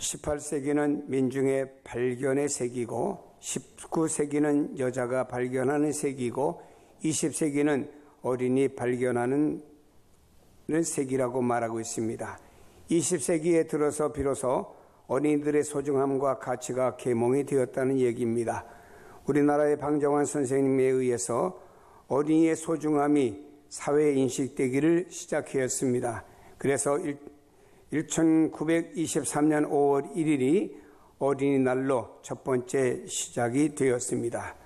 18세기는 민중의 발견의 세기고 19세기는 여자가 발견하는 세기고 20세기는 어린이 발견하는 세기라고 말하고 있습니다. 20세기에 들어서 비로소 어린이들의 소중함과 가치가 계몽이 되었다는 얘기입니다. 우리나라의 방정환 선생님에 의해서 어린이의 소중함이 사회에 인식되기를 시작하였습니다. 그래서 1923년 5월 1일이 어린이날로 첫 번째 시작이 되었습니다.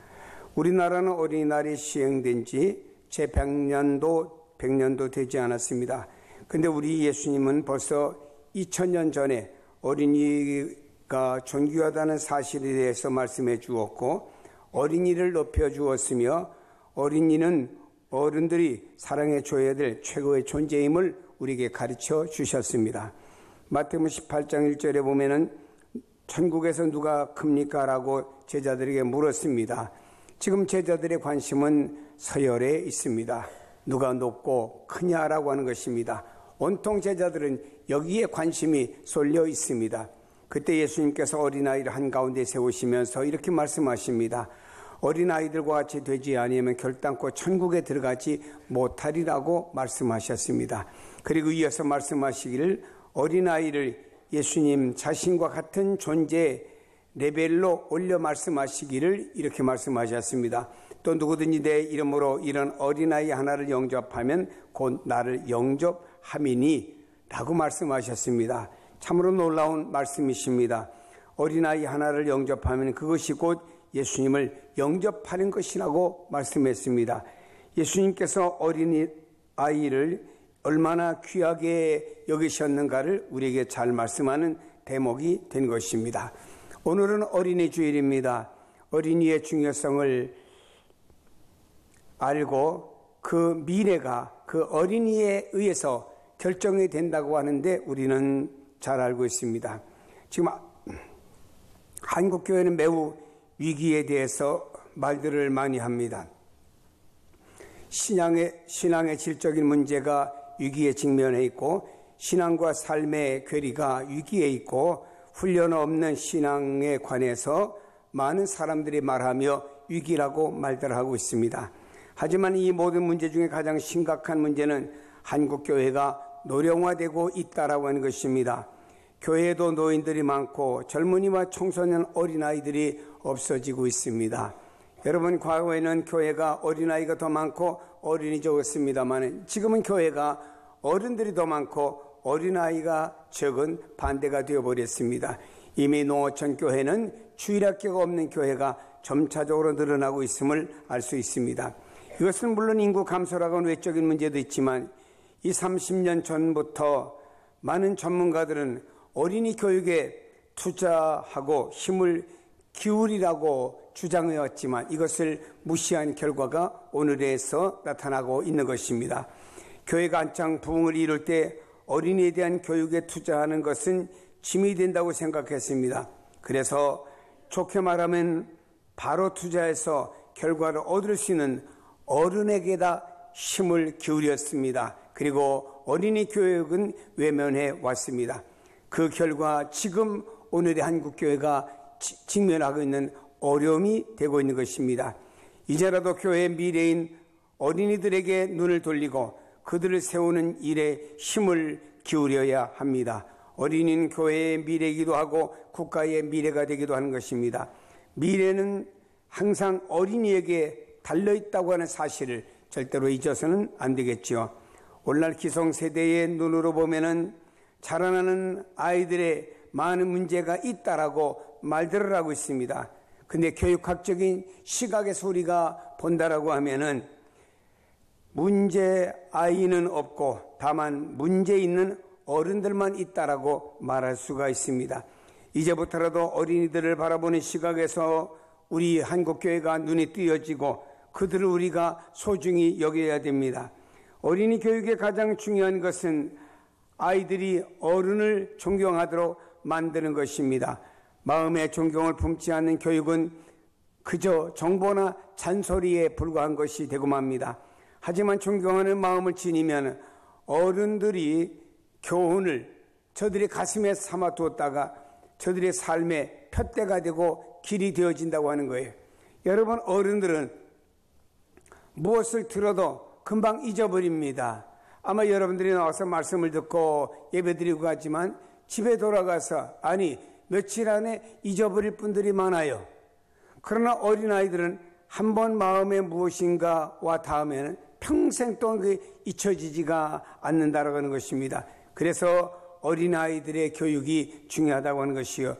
우리나라는 어린이날이 시행된 지 제 100년도 되지 않았습니다. 근데 우리 예수님은 벌써 2000년 전에 어린이가 존귀하다는 사실에 대해서 말씀해 주었고 어린이를 높여 주었으며 어린이는 어른들이 사랑해 줘야 될 최고의 존재임을 우리에게 가르쳐 주셨습니다. 마태복음 18장 1절에 보면은 천국에서 누가 큽니까? 라고 제자들에게 물었습니다. 지금 제자들의 관심은 서열에 있습니다. 누가 높고 크냐라고 하는 것입니다. 온통 제자들은 여기에 관심이 쏠려 있습니다. 그때 예수님께서 어린아이를 한가운데 세우시면서 이렇게 말씀하십니다. 어린아이들과 같이 되지 아니하면 결단코 천국에 들어가지 못하리라고 말씀하셨습니다. 그리고 이어서 말씀하시기를 어린아이를 예수님 자신과 같은 존재 레벨로 올려 말씀하시기를 이렇게 말씀하셨습니다. 또 누구든지 내 이름으로 이런 어린아이 하나를 영접하면 곧 나를 영접함이니 라고 말씀하셨습니다. 참으로 놀라운 말씀이십니다. 어린아이 하나를 영접하면 그것이 곧 예수님을 영접하는 것이라고 말씀했습니다. 예수님께서 어린아이를 얼마나 귀하게 여기셨는가를 우리에게 잘 말씀하는 대목이 된 것입니다. 오늘은 어린이 주일입니다. 어린이의 중요성을 알고 그 미래가 그 어린이에 의해서 결정이 된다고 하는데 우리는 잘 알고 있습니다. 지금 한국교회는 매우 위기에 대해서 말들을 많이 합니다. 신앙의 질적인 문제가 위기에 직면해 있고 신앙과 삶의 괴리가 위기에 있고 훈련 없는 신앙에 관해서 많은 사람들이 말하며 위기라고 말들 하고 있습니다. 하지만 이 모든 문제 중에 가장 심각한 문제는 한국교회가 노령화되고 있다라고 하는 것입니다. 교회에도 노인들이 많고 젊은이와 청소년 어린아이들이 없어지고 있습니다. 여러분, 과거에는 교회가 어린아이가 더 많고 어린이 적었습니다만 지금은 교회가 어른들이 더 많고 어린아이가 적은 반대가 되어버렸습니다. 이미 농어촌 교회는 주일학교가 없는 교회가 점차적으로 늘어나고 있음을 알 수 있습니다. 이것은 물론 인구 감소라고 하는 외적인 문제도 있지만 이 30년 전부터 많은 전문가들은 어린이 교육에 투자하고 힘을 기울이라고 주장해왔지만 이것을 무시한 결과가 오늘에서 나타나고 있는 것입니다. 교회가 한창 부흥을 이룰 때 어린이에 대한 교육에 투자하는 것은 짐이 된다고 생각했습니다. 그래서 좋게 말하면 바로 투자해서 결과를 얻을 수 있는 어른에게다 힘을 기울였습니다. 그리고 어린이 교육은 외면해 왔습니다. 그 결과 지금 오늘의 한국교회가 직면하고 있는 어려움이 되고 있는 것입니다. 이제라도 교회의 미래인 어린이들에게 눈을 돌리고 그들을 세우는 일에 힘을 기울여야 합니다. 어린이는 교회의 미래이기도 하고 국가의 미래가 되기도 하는 것입니다. 미래는 항상 어린이에게 달려있다고 하는 사실을 절대로 잊어서는 안 되겠지요. 오늘날 기성세대의 눈으로 보면은 자라나는 아이들의 많은 문제가 있다라고 말들을 하고 있습니다. 근데 교육학적인 시각에서 우리가 본다라고 하면은 문제 아이는 없고 다만 문제 있는 어른들만 있다라고 말할 수가 있습니다. 이제부터라도 어린이들을 바라보는 시각에서 우리 한국교회가 눈이 띄어지고 그들을 우리가 소중히 여겨야 됩니다. 어린이 교육의 가장 중요한 것은 아이들이 어른을 존경하도록 만드는 것입니다. 마음의 존경을 품지 않는 교육은 그저 정보나 잔소리에 불과한 것이 되고 맙니다. 하지만 존경하는 마음을 지니면 어른들이 교훈을 저들의 가슴에 삼아두었다가 저들의 삶의 푯대가 되고 길이 되어진다고 하는 거예요. 여러분, 어른들은 무엇을 들어도 금방 잊어버립니다. 아마 여러분들이 나와서 말씀을 듣고 예배드리고 가지만 집에 돌아가서 며칠 안에 잊어버릴 분들이 많아요. 그러나 어린아이들은 한 번 마음에 무엇인가 와 닿으면 평생 동안 잊혀지지가 않는다라고 하는 것입니다. 그래서 어린아이들의 교육이 중요하다고 하는 것이요.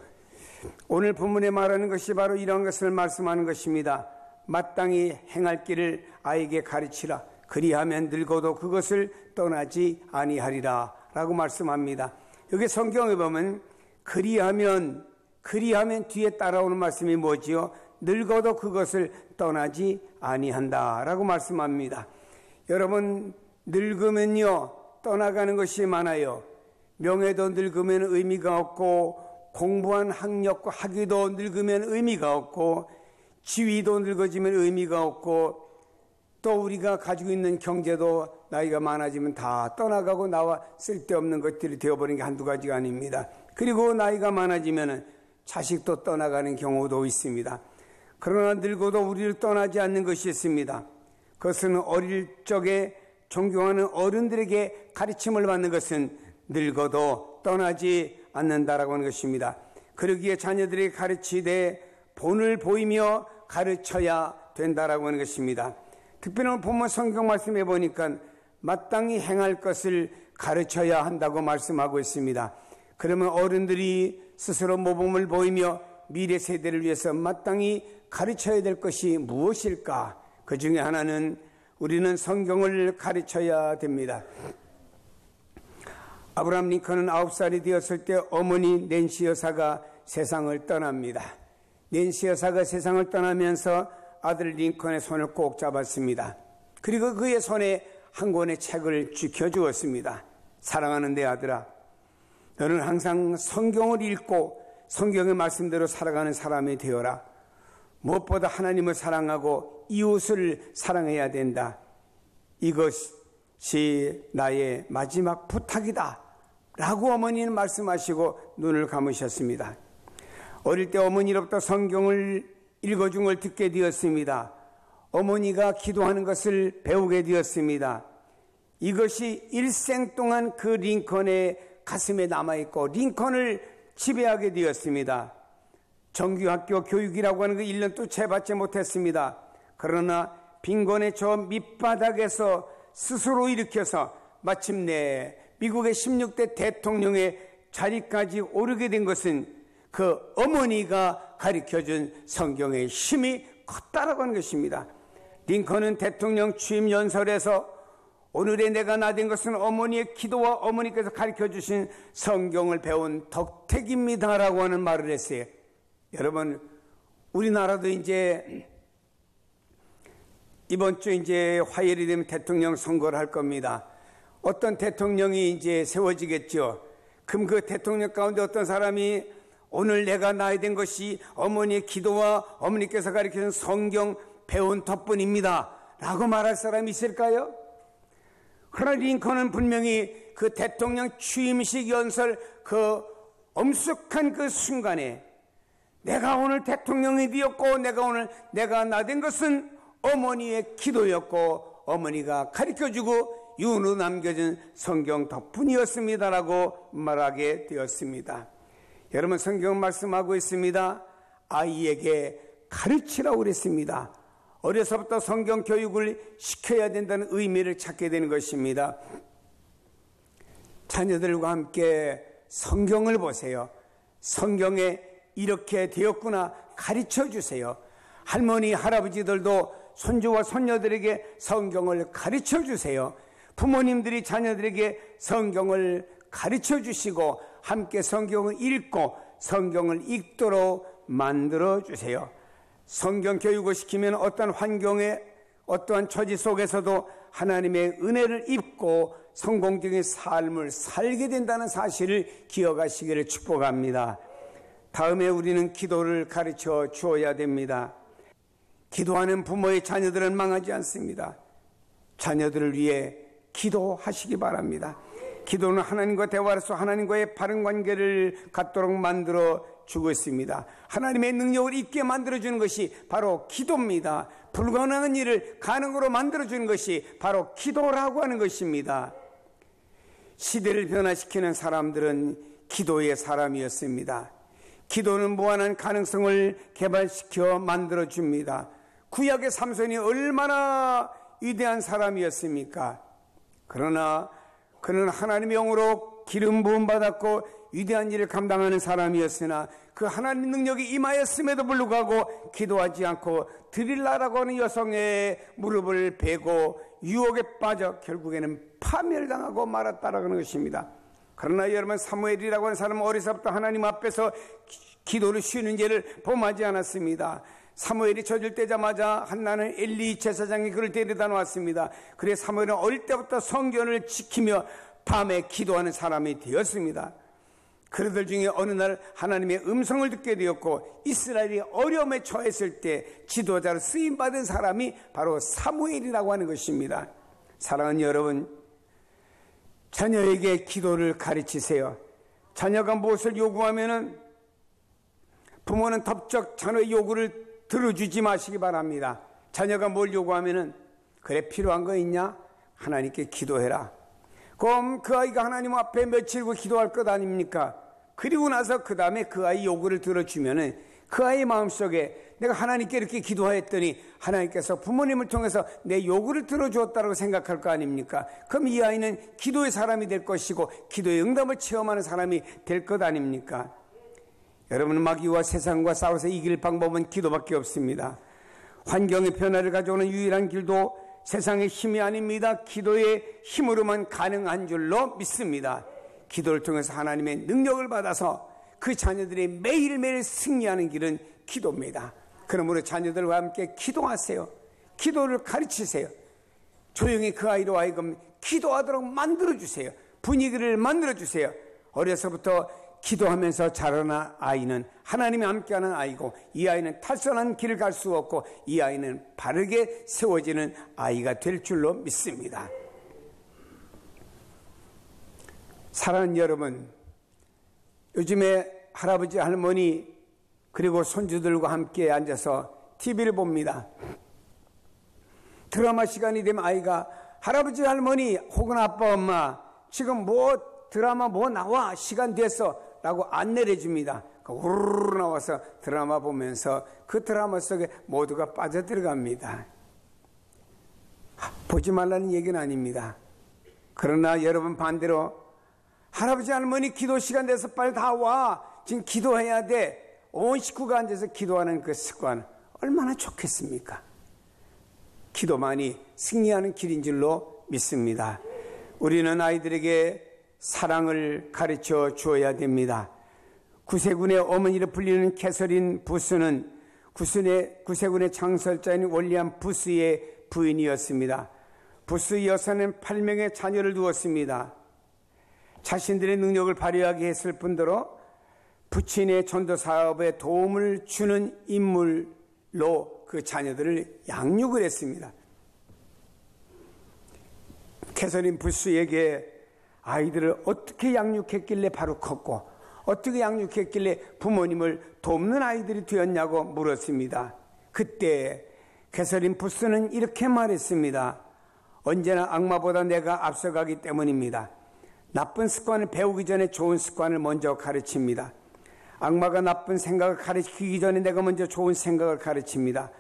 오늘 본문에 말하는 것이 바로 이런 것을 말씀하는 것입니다. 마땅히 행할 길을 아이에게 가르치라. 그리하면 늙어도 그것을 떠나지 아니하리라 라고 말씀합니다. 여기 성경에 보면 그리하면 뒤에 따라오는 말씀이 뭐지요? 늙어도 그것을 떠나지 아니한다 라고 말씀합니다. 여러분, 늙으면요 떠나가는 것이 많아요. 명예도 늙으면 의미가 없고, 공부한 학력과 학위도 늙으면 의미가 없고, 지위도 늙어지면 의미가 없고, 또 우리가 가지고 있는 경제도 나이가 많아지면 다 떠나가고 나와 쓸데없는 것들이 되어버리는 게 한두 가지가 아닙니다. 그리고 나이가 많아지면 자식도 떠나가는 경우도 있습니다. 그러나 늙어도 우리를 떠나지 않는 것이 있습니다. 그것은 어릴 적에 존경하는 어른들에게 가르침을 받는 것은 늙어도 떠나지 않는다라고 하는 것입니다. 그러기에 자녀들에게 가르치되 본을 보이며 가르쳐야 된다라고 하는 것입니다. 특별히 본문 성경 말씀해 보니까 마땅히 행할 것을 가르쳐야 한다고 말씀하고 있습니다. 그러면 어른들이 스스로 모범을 보이며 미래 세대를 위해서 마땅히 가르쳐야 될 것이 무엇일까? 그 중에 하나는 우리는 성경을 가르쳐야 됩니다. 아브라함 링컨은 9살이 되었을 때 어머니 낸시 여사가 세상을 떠납니다. 낸시 여사가 세상을 떠나면서 아들 링컨의 손을 꼭 잡았습니다. 그리고 그의 손에 한 권의 책을 쥐켜주었습니다. 사랑하는 내 아들아, 너는 항상 성경을 읽고 성경의 말씀대로 살아가는 사람이 되어라. 무엇보다 하나님을 사랑하고 이웃을 사랑해야 된다. 이것이 나의 마지막 부탁이다 라고 어머니는 말씀하시고 눈을 감으셨습니다. 어릴 때 어머니로부터 성경을 읽어준 걸 듣게 되었습니다. 어머니가 기도하는 것을 배우게 되었습니다. 이것이 일생 동안 그 링컨의 가슴에 남아있고 링컨을 지배하게 되었습니다. 정규학교 교육이라고 하는 거 1년도 채받지 못했습니다. 그러나 빈곤의 저 밑바닥에서 스스로 일으켜서 마침내 미국의 16대 대통령의 자리까지 오르게 된 것은 그 어머니가 가르쳐준 성경의 힘이 컸다라고 하는 것입니다. 링컨은 대통령 취임 연설에서 오늘의 내가 나 된 것은 어머니의 기도와 어머니께서 가르쳐주신 성경을 배운 덕택입니다라고 하는 말을 했어요. 여러분, 우리나라도 이번 주 화요일이 되면 대통령 선거를 할 겁니다. 어떤 대통령이 세워지겠죠. 그럼 그 대통령 가운데 어떤 사람이 오늘 내가 나야 된 것이 어머니의 기도와 어머니께서 가르치는 성경 배운 덕분입니다 라고 말할 사람이 있을까요? 그러나 링컨은 분명히 그 대통령 취임식 연설 그 엄숙한 그 순간에 내가 오늘 대통령이 되었고 내가 나 된 것은 어머니의 기도였고 어머니가 가르쳐주고 유언으로 남겨진 성경 덕분이었습니다라고 말하게 되었습니다. 여러분, 성경 말씀하고 있습니다. 아이에게 가르치라고 그랬습니다. 어려서부터 성경 교육을 시켜야 된다는 의미를 찾게 되는 것입니다. 자녀들과 함께 성경을 보세요. 성경에 이렇게 되었구나 가르쳐 주세요. 할머니, 할아버지들도 손주와 손녀들에게 성경을 가르쳐 주세요. 부모님들이 자녀들에게 성경을 가르쳐 주시고 함께 성경을 읽고 성경을 읽도록 만들어 주세요. 성경 교육을 시키면 어떠한 환경에 어떠한 처지 속에서도 하나님의 은혜를 입고 성공적인 삶을 살게 된다는 사실을 기억하시기를 축복합니다. 다음에 우리는 기도를 가르쳐 주어야 됩니다. 기도하는 부모의 자녀들은 망하지 않습니다. 자녀들을 위해 기도하시기 바랍니다. 기도는 하나님과 대화로서 하나님과의 바른 관계를 갖도록 만들어 주고 있습니다. 하나님의 능력을 있게 만들어주는 것이 바로 기도입니다. 불가능한 일을 가능으로 만들어주는 것이 바로 기도라고 하는 것입니다. 시대를 변화시키는 사람들은 기도의 사람이었습니다. 기도는 무한한 가능성을 개발시켜 만들어줍니다. 구약의 삼손이 얼마나 위대한 사람이었습니까? 그러나 그는 하나님의 영으로 기름 부음 받았고 위대한 일을 감당하는 사람이었으나 그 하나님 능력이 임하였음에도 불구하고 기도하지 않고 드릴라라고 하는 여성의 무릎을 베고 유혹에 빠져 결국에는 파멸당하고 말았다라는 것입니다. 그러나 여러분, 사무엘이라고 하는 사람은 어려서부터 하나님 앞에서 기도를 쉬는 죄를 범하지 않았습니다. 사무엘이 저질되자마자 한나는 엘리 제사장이 그를 데려다 놓았습니다. 그래서 사무엘은 어릴 때부터 성전을 지키며 밤에 기도하는 사람이 되었습니다. 그들들 중에 어느 날 하나님의 음성을 듣게 되었고 이스라엘이 어려움에 처했을 때 지도자로 쓰임받은 사람이 바로 사무엘이라고 하는 것입니다. 사랑하는 여러분, 자녀에게 기도를 가르치세요. 자녀가 무엇을 요구하면은 부모는 덥적 자녀의 요구를 들어주지 마시기 바랍니다. 자녀가 뭘 요구하면은 그래, 필요한 거 있냐? 하나님께 기도해라. 그럼 그 아이가 하나님 앞에 며칠고 기도할 것 아닙니까? 그리고 나서 그 다음에 그 아이 요구를 들어주면은 그 아이의 마음속에 내가 하나님께 이렇게 기도했더니 하나님께서 부모님을 통해서 내 요구를 들어주었다고 생각할 거 아닙니까? 그럼 이 아이는 기도의 사람이 될 것이고 기도의 응답을 체험하는 사람이 될 것 아닙니까? 여러분, 마귀와 세상과 싸워서 이길 방법은 기도밖에 없습니다. 환경의 변화를 가져오는 유일한 길도 세상의 힘이 아닙니다. 기도의 힘으로만 가능한 줄로 믿습니다. 기도를 통해서 하나님의 능력을 받아서 그 자녀들이 매일매일 승리하는 길은 기도입니다. 그러므로 자녀들과 함께 기도하세요. 기도를 가르치세요. 조용히 그 아이로 하여금 기도하도록 만들어주세요. 분위기를 만들어주세요. 어려서부터 기도하면서 자라는 아이는 하나님이 함께하는 아이고, 이 아이는 탈선한 길을 갈 수 없고 이 아이는 바르게 세워지는 아이가 될 줄로 믿습니다. 사랑하는 여러분, 요즘에 할아버지, 할머니 그리고 손주들과 함께 앉아서 TV를 봅니다. 드라마 시간이 되면 아이가 할아버지, 할머니 혹은 아빠, 엄마 지금 드라마 나와, 시간 됐어 라고 안내를 해줍니다. 우르르 나와서 드라마 보면서 그 드라마 속에 모두가 빠져들어갑니다. 보지 말라는 얘기는 아닙니다. 그러나 여러분, 반대로 할아버지, 할머니 기도 시간 돼서 빨리 다 와, 지금 기도해야 돼, 온 식구가 앉아서 기도하는 그 습관 얼마나 좋겠습니까? 기도만이 승리하는 길인 줄로 믿습니다. 우리는 아이들에게 사랑을 가르쳐 주어야 됩니다. 구세군의 어머니로 불리는 캐서린 부스는 구세군의 창설자인 윌리엄 부스의 부인이었습니다. 부스 여사는 8명의 자녀를 두었습니다. 자신들의 능력을 발휘하게 했을 뿐더러 부친의 전도 사업에 도움을 주는 인물로 그 자녀들을 양육을 했습니다. 캐서린 부스에게 아이들을 어떻게 양육했길래 바로 컸고 어떻게 양육했길래 부모님을 돕는 아이들이 되었냐고 물었습니다. 그때 캐서린 부스는 이렇게 말했습니다. 언제나 악마보다 내가 앞서가기 때문입니다. 나쁜 습관을 배우기 전에 좋은 습관을 먼저 가르칩니다. 악마가 나쁜 생각을 가르치기 전에 내가 먼저 좋은 생각을 가르칩니다.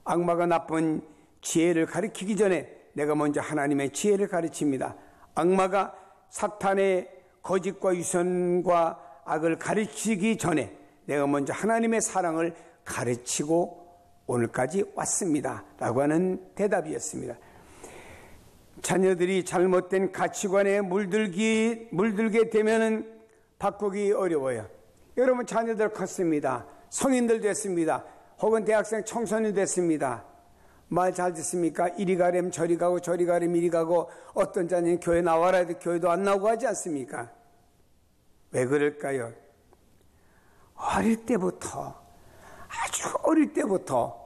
악마가 나쁜 지혜를 가르치기 전에 내가 먼저 하나님의 지혜를 가르칩니다. 악마가 사탄의 거짓과 유선과 악을 가르치기 전에 내가 먼저 하나님의 사랑을 가르치고 오늘까지 왔습니다 라고 하는 대답이었습니다. 자녀들이 잘못된 가치관에 물들게 되면 바꾸기 어려워요. 여러분, 자녀들 컸습니다. 성인들 됐습니다. 혹은 대학생 청소년 됐습니다. 말 잘 듣습니까? 이리 가려면 저리 가고 저리 가려면 이리 가고, 어떤 자녀는 교회 나와라 해도 교회도 안 나오고 하지 않습니까? 왜 그럴까요? 어릴 때부터, 아주 어릴 때부터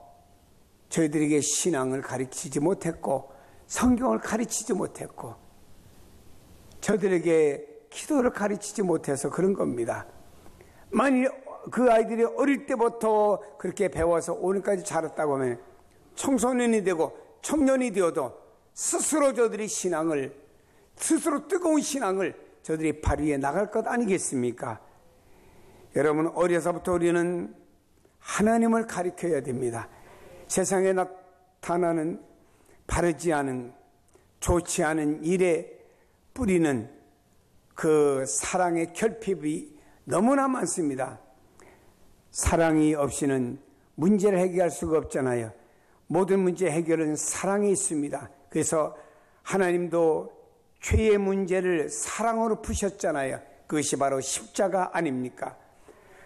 저희들에게 신앙을 가르치지 못했고 성경을 가르치지 못했고 저들에게 기도를 가르치지 못해서 그런 겁니다. 만일 그 아이들이 어릴 때부터 그렇게 배워서 오늘까지 자랐다고 하면 청소년이 되고 청년이 되어도 스스로 저들이 스스로 뜨거운 신앙을 저들이 발휘해 나갈 것 아니겠습니까? 여러분, 어려서부터 우리는 하나님을 가리켜야 됩니다. 세상에 나타나는 바르지 않은, 좋지 않은 일에 뿌리는 그 사랑의 결핍이 너무나 많습니다. 사랑이 없이는 문제를 해결할 수가 없잖아요. 모든 문제 해결은 사랑에 있습니다. 그래서 하나님도 죄의 문제를 사랑으로 푸셨잖아요. 그것이 바로 십자가 아닙니까?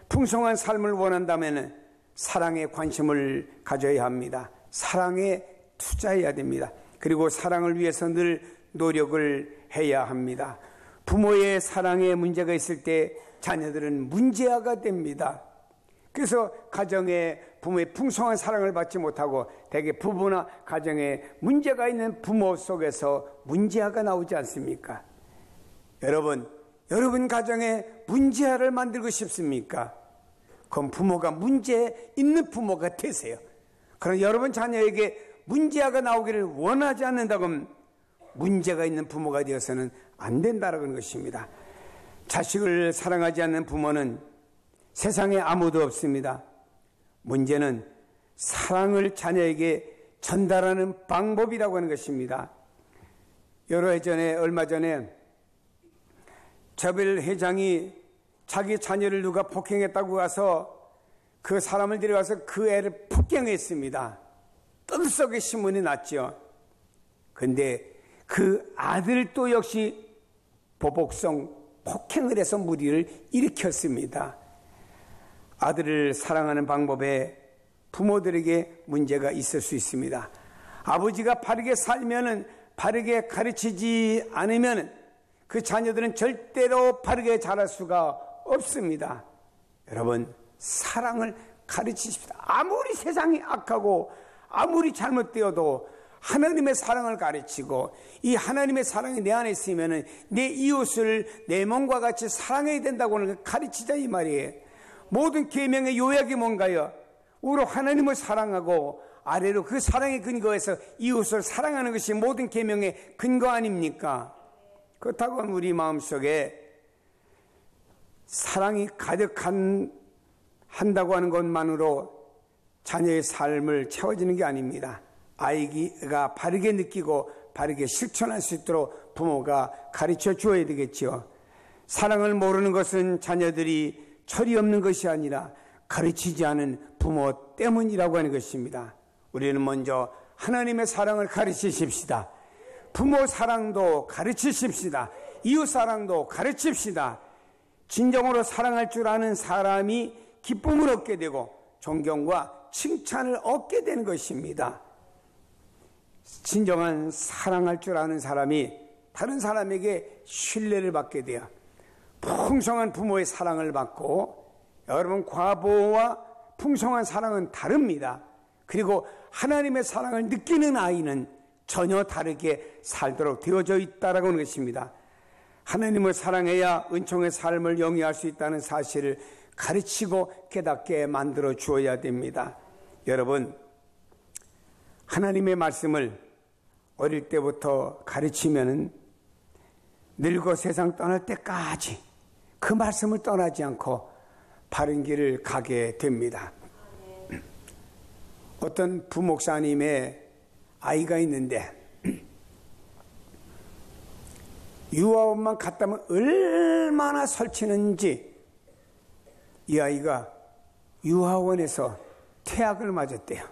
풍성한 삶을 원한다면 사랑에 관심을 가져야 합니다. 사랑에 투자해야 됩니다. 그리고 사랑을 위해서 늘 노력을 해야 합니다. 부모의 사랑에 문제가 있을 때 자녀들은 문제아가 됩니다. 그래서 가정에 부모의 풍성한 사랑을 받지 못하고 대개 부부나 가정에 문제가 있는 부모 속에서 문제아가 나오지 않습니까? 여러분 가정에 문제아를 만들고 싶습니까? 그럼 부모가 문제 있는 부모가 되세요. 그럼 여러분 자녀에게 문제아가 나오기를 원하지 않는다고 하면 문제가 있는 부모가 되어서는 안 된다는 것입니다. 자식을 사랑하지 않는 부모는 세상에 아무도 없습니다. 문제는 사랑을 자녀에게 전달하는 방법이라고 하는 것입니다. 얼마 전에 자벨 회장이 자기 자녀를 누가 폭행했다고 가서 그 사람을 데려가서 그 애를 폭행했습니다. 떠들썩에 신문이 났죠. 그런데 그 아들도 역시 보복성 폭행을 해서 무리를 일으켰습니다. 아들을 사랑하는 방법에 부모들에게 문제가 있을 수 있습니다. 아버지가 바르게 살면은, 바르게 가르치지 않으면 그 자녀들은 절대로 바르게 자랄 수가 없습니다. 여러분, 사랑을 가르치십시다. 아무리 세상이 악하고 아무리 잘못되어도 하나님의 사랑을 가르치고, 이 하나님의 사랑이 내 안에 있으면 내 이웃을 내 몸과 같이 사랑해야 된다고 하는 걸 가르치자 이 말이에요. 모든 계명의 요약이 뭔가요? 우로 하나님을 사랑하고 아래로 그 사랑의 근거에서 이웃을 사랑하는 것이 모든 계명의 근거 아닙니까? 그렇다고 하면 우리 마음속에 사랑이 가득한다고 하는 것만으로 자녀의 삶을 채워지는 게 아닙니다. 아이가 바르게 느끼고 바르게 실천할 수 있도록 부모가 가르쳐 주어야 되겠죠. 사랑을 모르는 것은 자녀들이 철이 없는 것이 아니라 가르치지 않은 부모 때문이라고 하는 것입니다. 우리는 먼저 하나님의 사랑을 가르치십시다. 부모 사랑도 가르치십시다. 이웃 사랑도 가르칩시다. 진정으로 사랑할 줄 아는 사람이 기쁨을 얻게 되고 존경과 칭찬을 얻게 되는 것입니다. 진정한 사랑할 줄 아는 사람이 다른 사람에게 신뢰를 받게 돼요. 풍성한 부모의 사랑을 받고, 여러분, 과보와 풍성한 사랑은 다릅니다. 그리고 하나님의 사랑을 느끼는 아이는 전혀 다르게 살도록 되어져 있다라고 하는 것입니다. 하나님을 사랑해야 은총의 삶을 영위할 수 있다는 사실을 가르치고 깨닫게 만들어 주어야 됩니다. 여러분, 하나님의 말씀을 어릴 때부터 가르치면은 늙어 세상 떠날 때까지 그 말씀을 떠나지 않고 바른 길을 가게 됩니다. 어떤 부목사님의 아이가 있는데 유아원만 갔다면 얼마나 설치는지 이 아이가 유아원에서 퇴학을 맞았대요.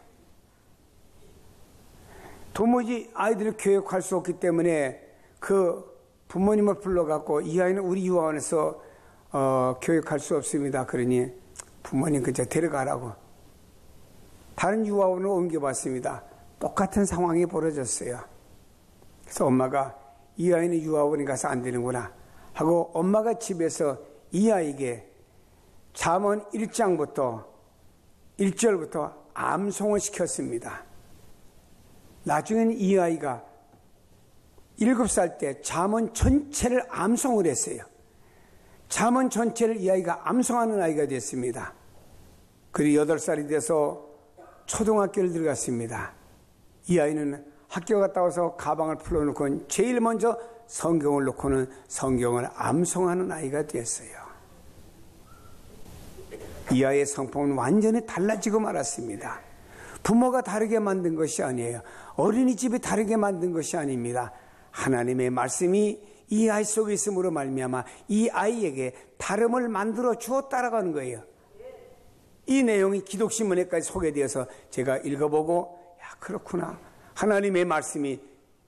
도무지 아이들을 교육할 수 없기 때문에 그 부모님을 불러갖고 이 아이는 우리 유아원에서 교육할 수 없습니다. 그러니 부모님 그저 데려가라고 다른 유아원으로 옮겨봤습니다. 똑같은 상황이 벌어졌어요. 그래서 엄마가 이 아이는 유아원에 가서 안 되는구나 하고 엄마가 집에서 이 아이에게 잠언 1절부터 암송을 시켰습니다. 나중에는 이 아이가 7살 때 잠언 전체를 암송을 했어요. 잠언 전체를 이 아이가 암송하는 아이가 됐습니다. 그리고 8살이 돼서 초등학교를 들어갔습니다. 이 아이는 학교 갔다 와서 가방을 풀어놓고 제일 먼저 성경을 놓고는 성경을 암송하는 아이가 됐어요. 이 아이의 성품은 완전히 달라지고 말았습니다. 부모가 다르게 만든 것이 아니에요. 어린이집이 다르게 만든 것이 아닙니다. 하나님의 말씀이 이 아이 속에 있음으로 말미암아 이 아이에게 다름을 만들어 주었다라고 하는 거예요. 이 내용이 기독신문에까지 소개되어서 제가 읽어보고 그렇구나. 하나님의 말씀이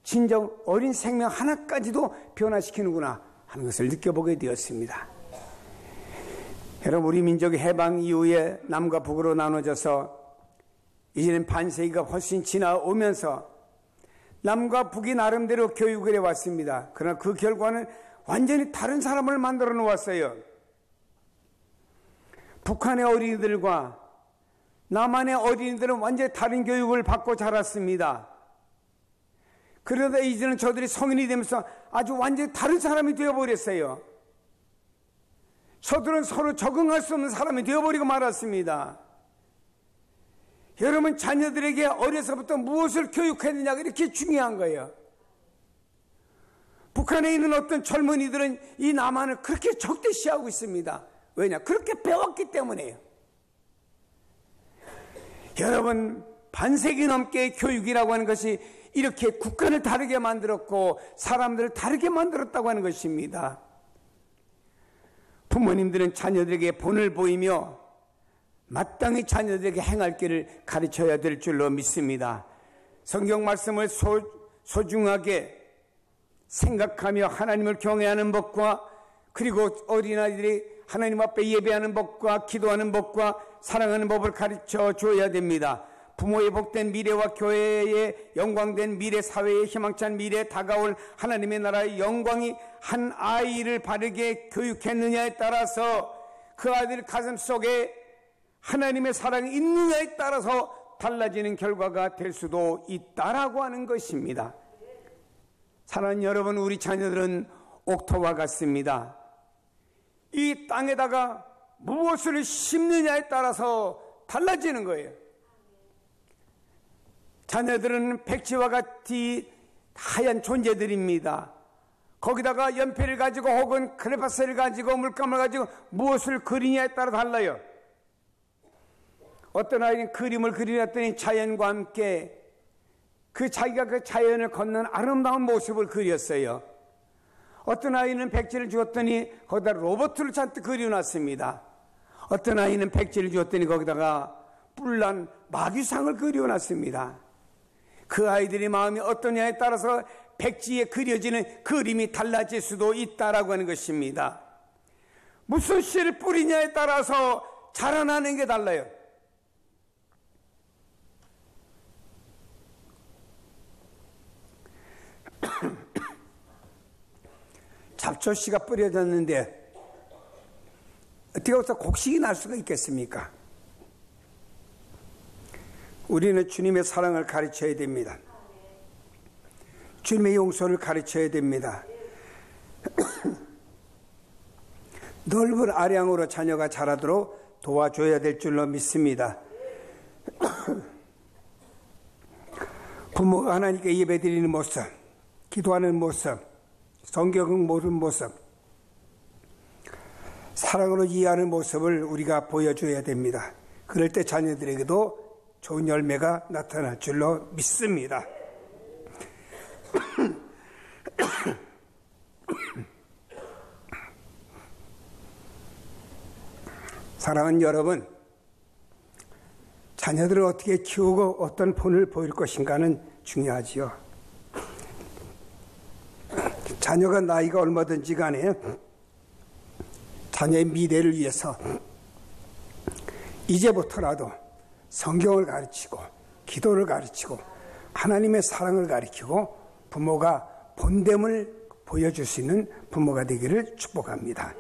진정 어린 생명 하나까지도 변화시키는구나 하는 것을 느껴보게 되었습니다. 여러분, 우리 민족이 해방 이후에 남과 북으로 나눠져서 이제는 반세기가 훨씬 지나오면서 남과 북이 나름대로 교육을 해왔습니다. 그러나 그 결과는 완전히 다른 사람을 만들어 놓았어요. 북한의 어린이들과 남한의 어린이들은 완전히 다른 교육을 받고 자랐습니다. 그러다 이제는 저들이 성인이 되면서 아주 완전히 다른 사람이 되어버렸어요. 저들은 서로 적응할 수 없는 사람이 되어버리고 말았습니다. 여러분, 자녀들에게 어려서부터 무엇을 교육해야 되냐가 이렇게 중요한 거예요. 북한에 있는 어떤 젊은이들은 이 남한을 그렇게 적대시하고 있습니다. 왜냐? 그렇게 배웠기 때문에요. 여러분, 반세기 넘게 교육이라고 하는 것이 이렇게 국가를 다르게 만들었고 사람들을 다르게 만들었다고 하는 것입니다. 부모님들은 자녀들에게 본을 보이며 마땅히 자녀들에게 행할 길을 가르쳐야 될 줄로 믿습니다. 성경 말씀을 소중하게 생각하며 하나님을 경외하는 법과 그리고 어린아이들이 하나님 앞에 예배하는 법과 기도하는 법과 사랑하는 법을 가르쳐 줘야 됩니다. 부모의 복된 미래와 교회의 영광된 미래, 사회의 희망찬 미래, 다가올 하나님의 나라의 영광이 한 아이를 바르게 교육했느냐에 따라서 그 아이들 가슴 속에 하나님의 사랑이 있느냐에 따라서 달라지는 결과가 될 수도 있다라고 하는 것입니다. 사랑하는 여러분, 우리 자녀들은 옥토와 같습니다. 이 땅에다가 무엇을 심느냐에 따라서 달라지는 거예요. 자녀들은 백지와 같이 하얀 존재들입니다. 거기다가 연필을 가지고 혹은 크레파스를 가지고 물감을 가지고 무엇을 그리냐에 따라 달라요. 어떤 아이는 그림을 그리랬더니 자연과 함께 자기가 그 자연을 걷는 아름다운 모습을 그렸어요. 어떤 아이는 백지를 주었더니 거기다 로봇을 잔뜩 그려놨습니다. 어떤 아이는 백지를 주었더니 거기다가 뿔난 마귀상을 그려놨습니다. 그 아이들의 마음이 어떠냐에 따라서 백지에 그려지는 그림이 달라질 수도 있다라고 하는 것입니다. 무슨 씨를 뿌리냐에 따라서 자라나는 게 달라요. 잡초씨가 뿌려졌는데 어떻게 해서 곡식이 날 수가 있겠습니까? 우리는 주님의 사랑을 가르쳐야 됩니다. 주님의 용서를 가르쳐야 됩니다. 넓은 아량으로 자녀가 자라도록 도와줘야 될 줄로 믿습니다. 부모가 하나님께 예배드리는 모습, 기도하는 모습, 성경을 모르는 모습, 사랑으로 이해하는 모습을 우리가 보여줘야 됩니다. 그럴 때 자녀들에게도 좋은 열매가 나타날 줄로 믿습니다. 사랑하는 여러분, 자녀들을 어떻게 키우고 어떤 본을 보일 것인가는 중요하지요. 자녀가 나이가 얼마든지 간에 자녀의 미래를 위해서 이제부터라도 성경을 가르치고 기도를 가르치고 하나님의 사랑을 가르치고 부모가 본됨을 보여줄 수 있는 부모가 되기를 축복합니다.